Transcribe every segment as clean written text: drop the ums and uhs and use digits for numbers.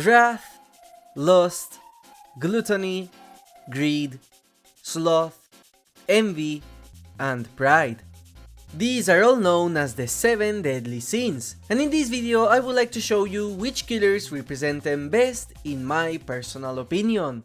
wrath, lust, gluttony, greed, sloth, envy, and pride. These are all known as the 7 deadly sins, and in this video I would like to show you which killers represent them best in my personal opinion.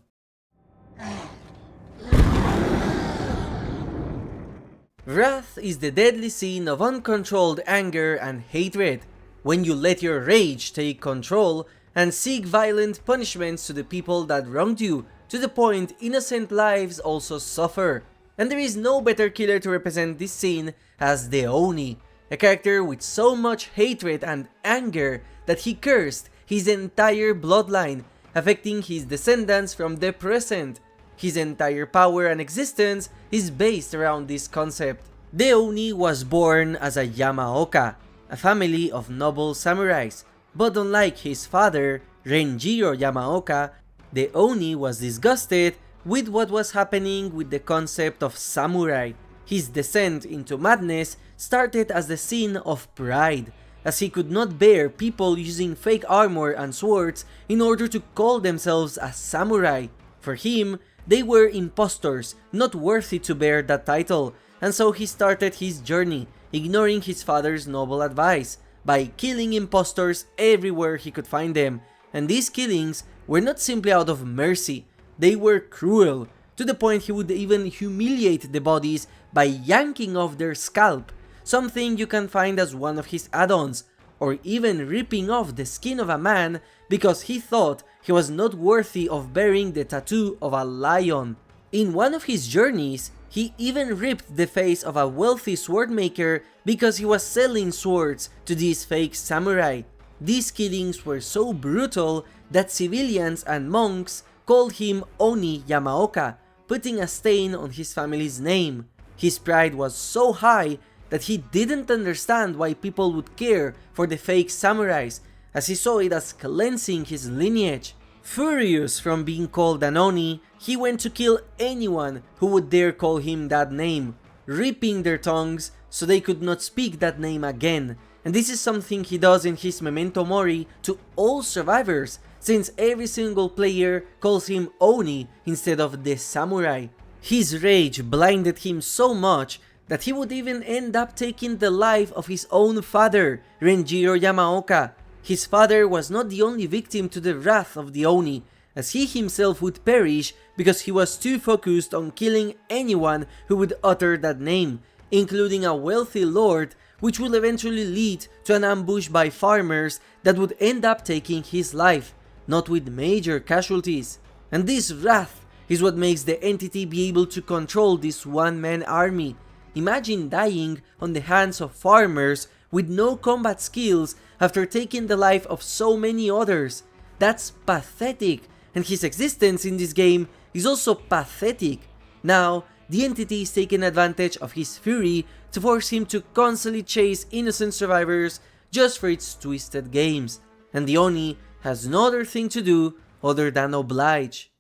Wrath is the deadly sin of uncontrolled anger and hatred, when you let your rage take control and seek violent punishments to the people that wronged you, to the point innocent lives also suffer. And there is no better killer to represent this sin as the Oni, a character with so much hatred and anger that he cursed his entire bloodline, affecting his descendants from the present. His entire power and existence is based around this concept. The Oni was born as a Yamaoka, a family of noble samurais, but unlike his father, Renjiro Yamaoka, the Oni was disgusted with what was happening with the concept of samurai. His descent into madness started as the sin of pride, as he could not bear people using fake armor and swords in order to call themselves a samurai. For him, they were impostors, not worthy to bear that title, and so he started his journey, ignoring his father's noble advice, by killing impostors everywhere he could find them. And these killings were not simply out of mercy, they were cruel, to the point he would even humiliate the bodies by yanking off their scalp, something you can find as one of his add-ons, or even ripping off the skin of a man because he thought he was not worthy of bearing the tattoo of a lion. In one of his journeys, he even ripped the face of a wealthy sword maker because he was selling swords to these fake samurai. These killings were so brutal that civilians and monks called him Oni Yamaoka, putting a stain on his family's name. His pride was so high that he didn't understand why people would care for the fake samurais, as he saw it as cleansing his lineage. Furious from being called an Oni, he went to kill anyone who would dare call him that name, ripping their tongues so they could not speak that name again. And this is something he does in his Memento Mori to all survivors, since every single player calls him Oni instead of the samurai. His rage blinded him so much that he would even end up taking the life of his own father, Renjiro Yamaoka. His father was not the only victim to the wrath of the Oni, as he himself would perish because he was too focused on killing anyone who would utter that name, including a wealthy lord, which would eventually lead to an ambush by farmers that would end up taking his life, not with major casualties. And this wrath is what makes the entity be able to control this one-man army. Imagine dying on the hands of farmers with no combat skills after taking the life of so many others. That's pathetic, and his existence in this game is also pathetic. Now, the entity is taking advantage of his fury to force him to constantly chase innocent survivors just for its twisted games, and the Oni has no other thing to do other than oblige.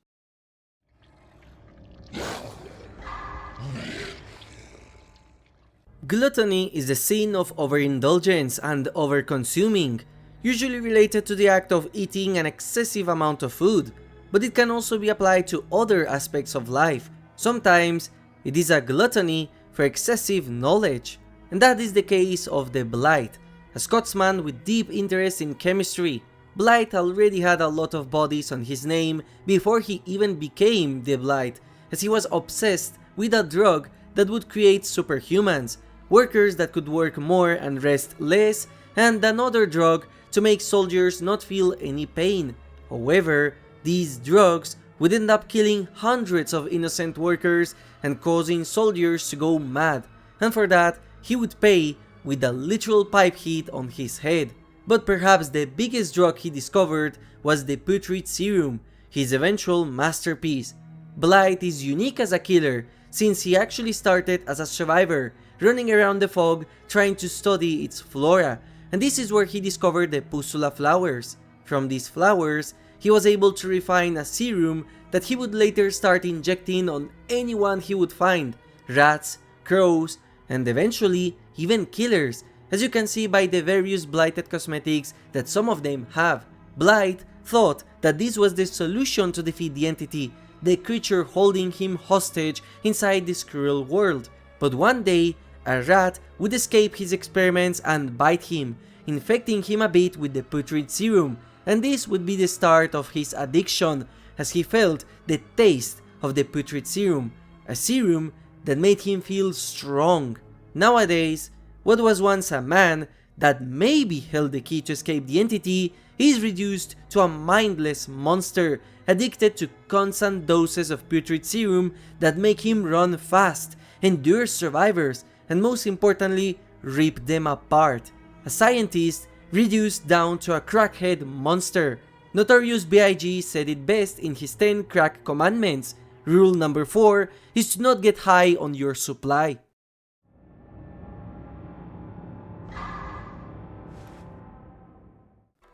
Gluttony is the sin of overindulgence and overconsuming, usually related to the act of eating an excessive amount of food, but it can also be applied to other aspects of life. Sometimes, it is a gluttony for excessive knowledge, and that is the case of the Blight, a Scotsman with deep interest in chemistry. Blight already had a lot of bodies on his name before he even became the Blight, as he was obsessed with a drug that would create superhumans, workers that could work more and rest less, and another drug to make soldiers not feel any pain. However, these drugs would end up killing hundreds of innocent workers and causing soldiers to go mad, and for that he would pay with a literal pipe hit on his head. But perhaps the biggest drug he discovered was the Putrid Serum, his eventual masterpiece. Blight is unique as a killer since he actually started as a survivor, running around the fog trying to study its flora, and this is where he discovered the Pusula flowers. From these flowers, he was able to refine a serum that he would later start injecting on anyone he would find, rats, crows, and eventually even killers, as you can see by the various blighted cosmetics that some of them have. Blight thought that this was the solution to defeat the entity, the creature holding him hostage inside this cruel world. But one day, a rat would escape his experiments and bite him, infecting him a bit with the putrid serum, and this would be the start of his addiction, as he felt the taste of the putrid serum, a serum that made him feel strong. Nowadays, what was once a man that maybe held the key to escape the entity is reduced to a mindless monster addicted to constant doses of putrid serum that make him run fast, endure survivors, and most importantly, rip them apart. A scientist reduced down to a crackhead monster. Notorious B.I.G. said it best in his 10 crack commandments. Rule number 4 is to not get high on your supply.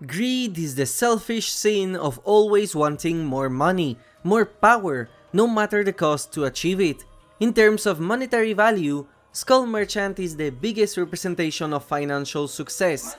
Greed is the selfish sin of always wanting more money, more power, no matter the cost to achieve it. In terms of monetary value, Skull Merchant is the biggest representation of financial success.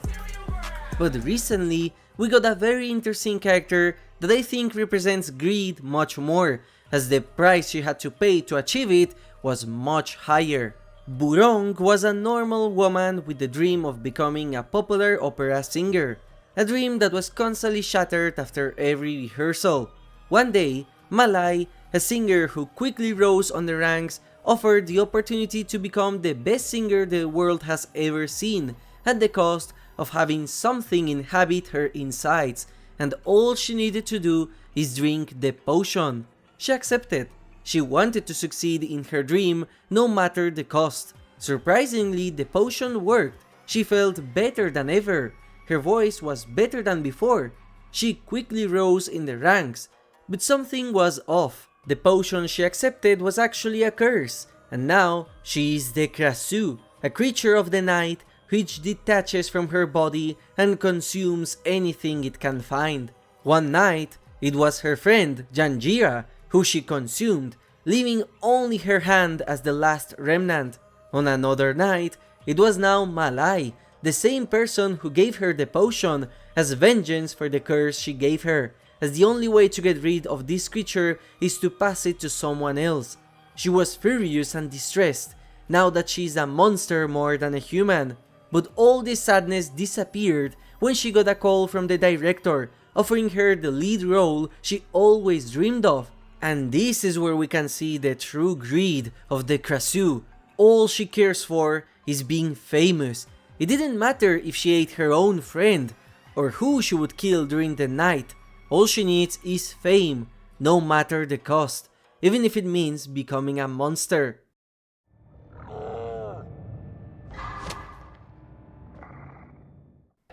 But recently, we got a very interesting character that I think represents greed much more, as the price she had to pay to achieve it was much higher. Burong was a normal woman with the dream of becoming a popular opera singer, a dream that was constantly shattered after every rehearsal. One day, Malai, a singer who quickly rose on the ranks, offered the opportunity to become the best singer the world has ever seen, at the cost of having something inhabit her insides, and all she needed to do is drink the potion. She accepted. She wanted to succeed in her dream no matter the cost. Surprisingly, the potion worked. She felt better than ever. Her voice was better than before. She quickly rose in the ranks. But something was off. The potion she accepted was actually a curse. And now, she is the Krasu, a creature of the night which detaches from her body and consumes anything it can find. One night, it was her friend, Janjira, who she consumed, leaving only her hand as the last remnant. On another night, it was now Malai, the same person who gave her the potion, as vengeance for the curse she gave her, as the only way to get rid of this creature is to pass it to someone else. She was furious and distressed, now that she is a monster more than a human. But all this sadness disappeared when she got a call from the director, offering her the lead role she always dreamed of. And this is where we can see the true greed of the Krasu. All she cares for is being famous. It didn't matter if she ate her own friend, or who she would kill during the night. All she needs is fame, no matter the cost, even if it means becoming a monster.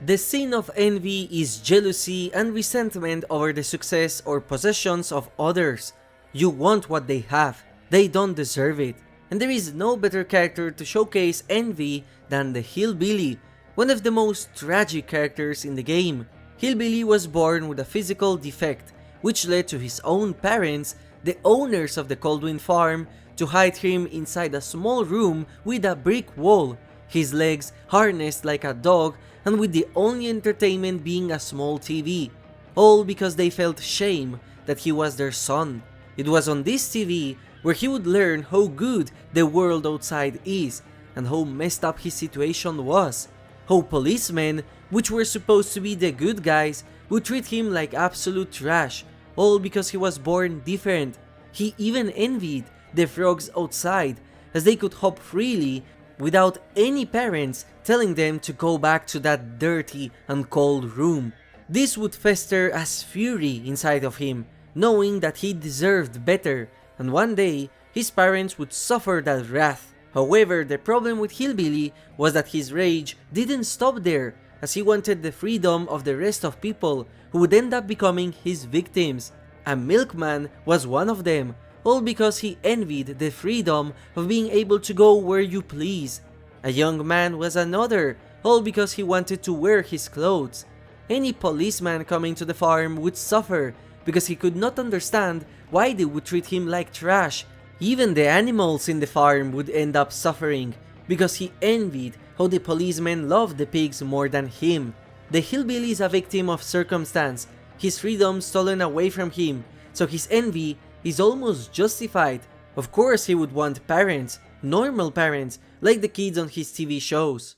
The sin of envy is jealousy and resentment over the success or possessions of others. You want what they have, they don't deserve it. And there is no better character to showcase envy than the Hillbilly, one of the most tragic characters in the game. Hillbilly was born with a physical defect, which led to his own parents, the owners of the Coldwind farm, to hide him inside a small room with a brick wall, his legs harnessed like a dog, and with the only entertainment being a small TV, all because they felt shame that he was their son. It was on this TV where he would learn how good the world outside is, and how messed up his situation was, how policemen, which were supposed to be the good guys, would treat him like absolute trash, all because he was born different. He even envied the frogs outside, as they could hop freely without any parents telling them to go back to that dirty and cold room. This would fester as fury inside of him, knowing that he deserved better, and one day his parents would suffer that wrath. However, the problem with Hillbilly was that his rage didn't stop there, as he wanted the freedom of the rest of people who would end up becoming his victims. A milkman was one of them, all because he envied the freedom of being able to go where you please. A young man was another, all because he wanted to wear his clothes. Any policeman coming to the farm would suffer because he could not understand why they would treat him like trash. Even the animals in the farm would end up suffering because he envied how the policemen loved the pigs more than him. The Hillbilly is a victim of circumstance, his freedom stolen away from him, so his envy is almost justified. Of course he would want parents, normal parents, like the kids on his TV shows.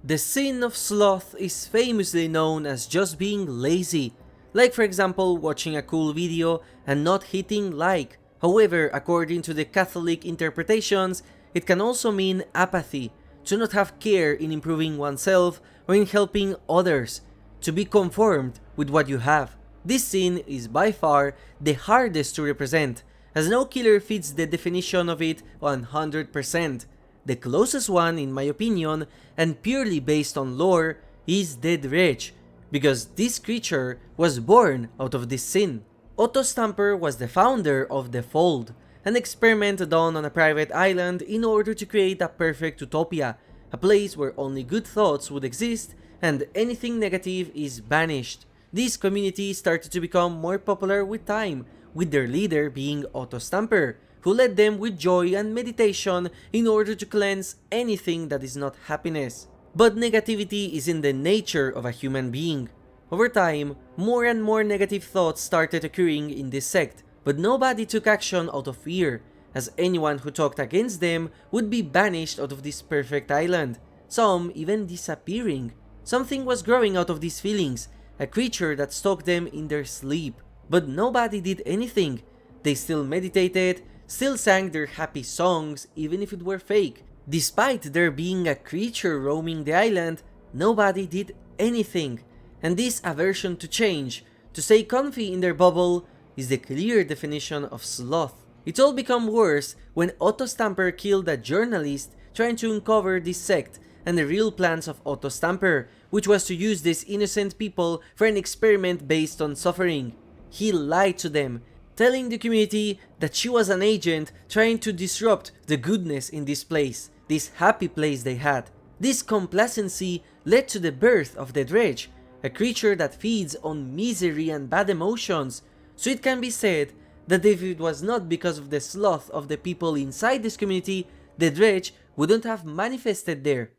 The sin of sloth is famously known as just being lazy, like for example watching a cool video and not hitting like. However, according to the Catholic interpretations, it can also mean apathy, to not have care in improving oneself or in helping others, to be conformed with what you have. This sin is by far the hardest to represent, as no killer fits the definition of it 100%. The closest one, in my opinion, and purely based on lore, is Dead Rich, because this creature was born out of this sin. Otto Stamper was the founder of The Fold, an experiment done on a private island in order to create a perfect utopia, a place where only good thoughts would exist and anything negative is banished. This community started to become more popular with time, with their leader being Otto Stamper, who led them with joy and meditation in order to cleanse anything that is not happiness. But negativity is in the nature of a human being. Over time, more and more negative thoughts started occurring in this sect, but nobody took action out of fear, as anyone who talked against them would be banished out of this perfect island, some even disappearing. Something was growing out of these feelings, a creature that stalked them in their sleep. But nobody did anything. They still meditated, still sang their happy songs, even if it were fake. Despite there being a creature roaming the island, nobody did anything. And this aversion to change, to stay comfy in their bubble, is the clear definition of sloth. It all became worse when Otto Stamper killed a journalist trying to uncover this sect and the real plans of Otto Stamper, which was to use these innocent people for an experiment based on suffering. He lied to them, telling the community that she was an agent trying to disrupt the goodness in this place, this happy place they had. This complacency led to the birth of the Dredge, a creature that feeds on misery and bad emotions, so it can be said that if it was not because of the sloth of the people inside this community, the Dredge wouldn't have manifested there.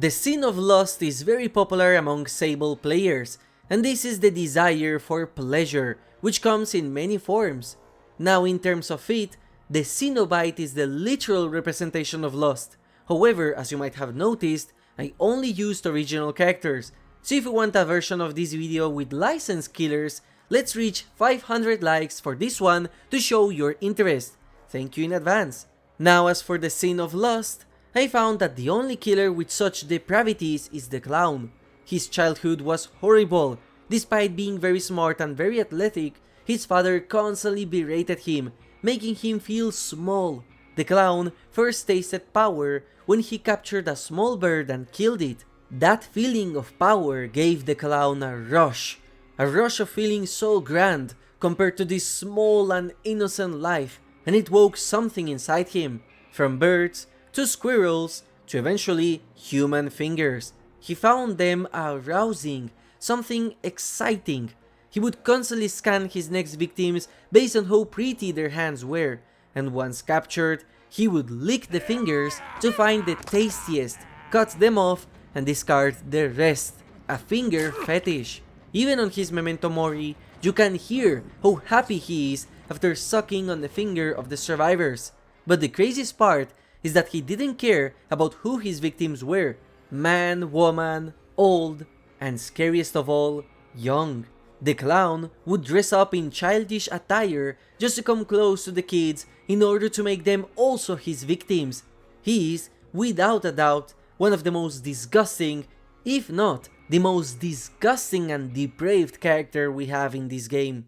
The sin of lust is very popular among Sable players, and this is the desire for pleasure, which comes in many forms. Now in terms of it, the Cenobite is the literal representation of lust. However, as you might have noticed, I only used original characters, so if you want a version of this video with licensed killers, let's reach 500 likes for this one to show your interest. Thank you in advance. Now as for the sin of lust, I found that the only killer with such depravities is the clown. His childhood was horrible. Despite being very smart and very athletic, his father constantly berated him, making him feel small. The clown first tasted power when he captured a small bird and killed it. That feeling of power gave the clown a rush of feeling so grand compared to this small and innocent life, and it woke something inside him, from birds to squirrels to eventually human fingers. He found them arousing, something exciting. He would constantly scan his next victims based on how pretty their hands were, and once captured, he would lick the fingers to find the tastiest, cut them off, and discard the rest. A finger fetish. Even on his Memento Mori, you can hear how happy he is after sucking on the finger of the survivors. But the craziest part is that he didn't care about who his victims were. Man, woman, old, and scariest of all, young. The clown would dress up in childish attire just to come close to the kids in order to make them also his victims. He is, without a doubt, one of the most disgusting, if not the most disgusting and depraved character we have in this game.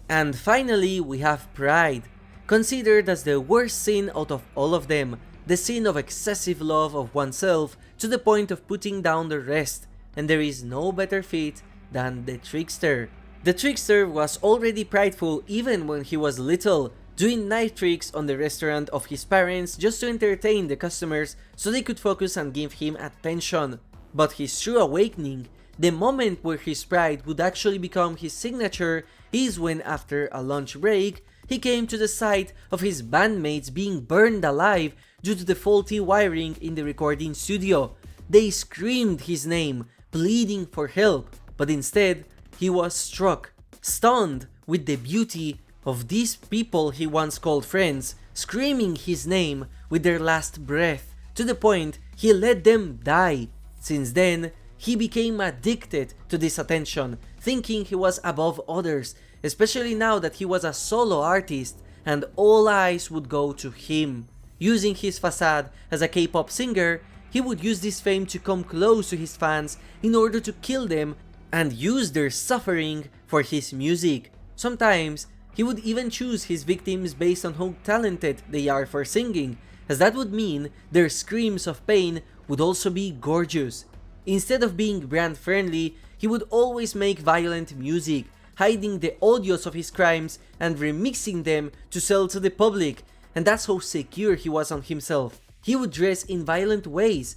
And finally, we have pride, considered as the worst sin out of all of them, the sin of excessive love of oneself to the point of putting down the rest, and there is no better fit than the trickster. The trickster was already prideful even when he was little, doing knife tricks on the restaurant of his parents just to entertain the customers so they could focus and give him attention. But his true awakening The moment where his pride would actually become his signature is when, after a lunch break, he came to the sight of his bandmates being burned alive due to the faulty wiring in the recording studio. They screamed his name, pleading for help, but instead, he was struck, stunned with the beauty of these people he once called friends, screaming his name with their last breath, to the point he let them die. Since then, he became addicted to this attention, thinking he was above others, especially now that he was a solo artist and all eyes would go to him. Using his facade as a K-pop singer, he would use this fame to come close to his fans in order to kill them and use their suffering for his music. Sometimes, he would even choose his victims based on how talented they are for singing, as that would mean their screams of pain would also be gorgeous. Instead of being brand friendly, he would always make violent music, hiding the audios of his crimes and remixing them to sell to the public, and that's how secure he was on himself. He would dress in violent ways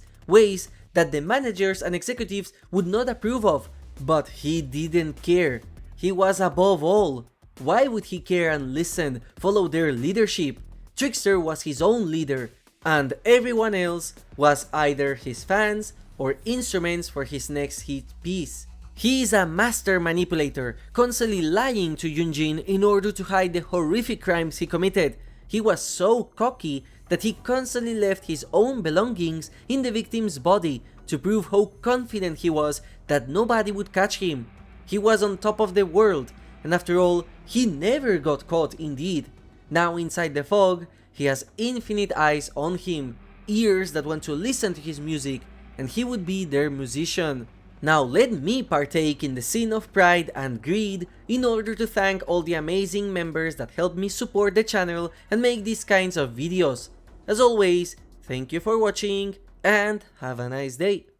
that the managers and executives would not approve of, but he didn't care. He was above all. Why would he care and listen, follow their leadership? Trickster was his own leader, and everyone else was either his fans or instruments for his next hit piece. He is a master manipulator, constantly lying to Yoonjin in order to hide the horrific crimes he committed. He was so cocky that he constantly left his own belongings in the victim's body to prove how confident he was that nobody would catch him. He was on top of the world, and after all, he never got caught indeed. Now inside the fog, he has infinite eyes on him, ears that want to listen to his music, and he would be their musician. Now let me partake in the sin of pride and greed in order to thank all the amazing members that helped me support the channel and make these kinds of videos. As always, thank you for watching and have a nice day.